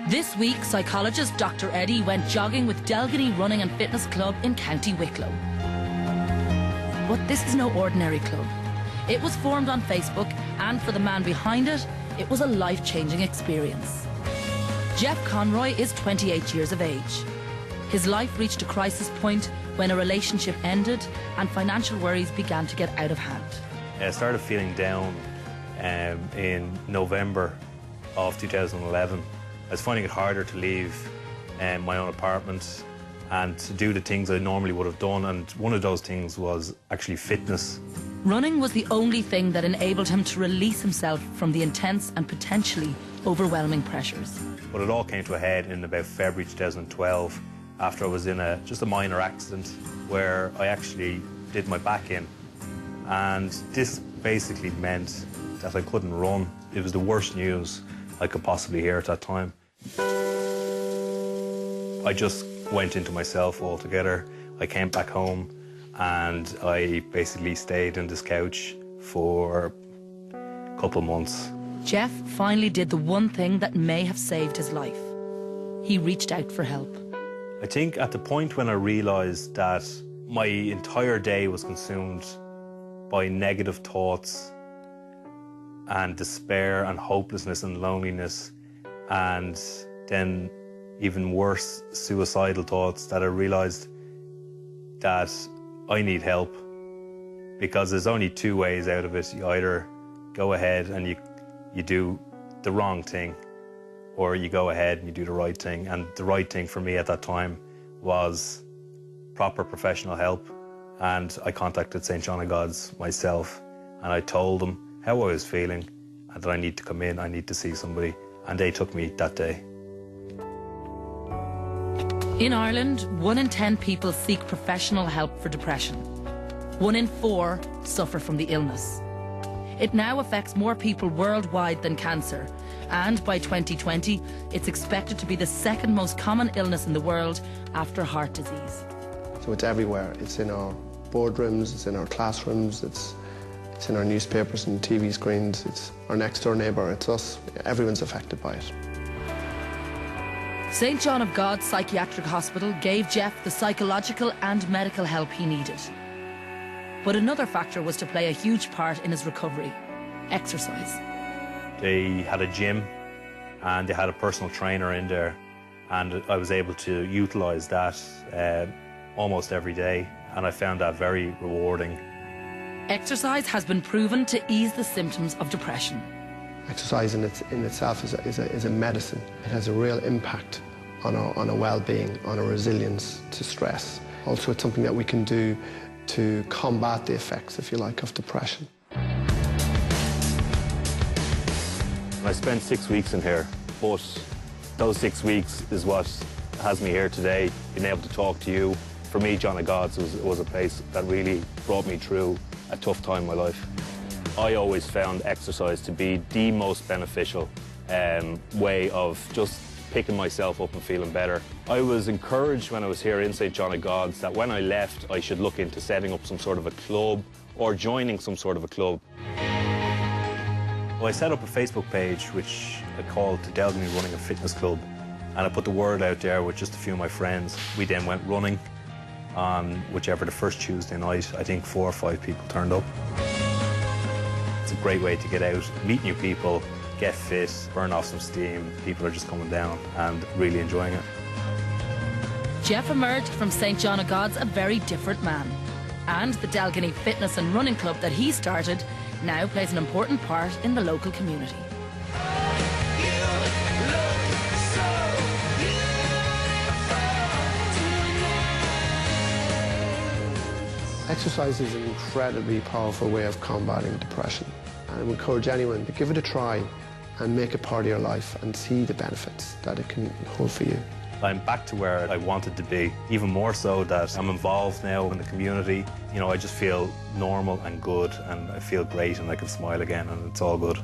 This week, psychologist Dr. Eddie went jogging with Delgany Running and Fitness Club in County Wicklow. But this is no ordinary club. It was formed on Facebook, and for the man behind it, it was a life-changing experience. Jeff Conroy is 28 years of age. His life reached a crisis point when a relationship ended and financial worries began to get out of hand. I started feeling down in November of 2011. I was finding it harder to leave my own apartment and to do the things I normally would have done, and one of those things was actually fitness. Running was the only thing that enabled him to release himself from the intense and potentially overwhelming pressures. But it all came to a head in about February 2012 after I was in just a minor accident where I actually did my back in. And this basically meant that I couldn't run. It was the worst news I could possibly hear at that time. I just went into myself altogether. I came back home and I basically stayed on this couch for a couple of months. Jeff finally did the one thing that may have saved his life. He reached out for help. I think at the point when I realised that my entire day was consumed by negative thoughts and despair and hopelessness and loneliness, and then even worse, suicidal thoughts, that I realised that I need help, because there's only two ways out of it. You either go ahead and you do the wrong thing, or you go ahead and you do the right thing. And the right thing for me at that time was proper professional help. And I contacted St. John of God's myself, and I told them how I was feeling and that I need to come in, I need to see somebody. And they took me that day. In Ireland, 1 in 10 people seek professional help for depression. 1 in 4 suffer from the illness. It now affects more people worldwide than cancer, and by 2020, it's expected to be the second most common illness in the world after heart disease. So it's everywhere. It's in our boardrooms, it's in our classrooms, it's in our newspapers and TV screens, it's our next door neighbour, it's us. Everyone's affected by it. St. John of God's Psychiatric Hospital gave Jeff the psychological and medical help he needed. But another factor was to play a huge part in his recovery: exercise. They had a gym and they had a personal trainer in there, and I was able to utilise that almost every day, and I found that very rewarding. Exercise has been proven to ease the symptoms of depression. Exercise in itself is a medicine. It has a real impact on our well-being, on our resilience to stress. Also, it's something that we can do to combat the effects, if you like, of depression. I spent 6 weeks in here, but those 6 weeks is what has me here today, being able to talk to you. For me, John of God's was a place that really brought me through a tough time in my life. I always found exercise to be the most beneficial way of just picking myself up and feeling better. I was encouraged when I was here in St. John of God's that when I left, I should look into setting up some sort of a club or joining some sort of a club. Well, I set up a Facebook page which I called the Delgany Running and Fitness Club, and I put the word out there with just a few of my friends. We then went running on whichever the first Tuesday night. I think 4 or 5 people turned up. It's a great way to get out, meet new people, get fit, burn off some steam. People are just coming down and really enjoying it. Jeff emerged from St. John of God's a very different man. And the Delgany Fitness and Running Club that he started now plays an important part in the local community. Exercise is an incredibly powerful way of combating depression. And I would encourage anyone to give it a try and make it part of your life and see the benefits that it can hold for you. I'm back to where I wanted to be, even more so that I'm involved now in the community. You know, I just feel normal and good, and I feel great, and I can smile again, and it's all good.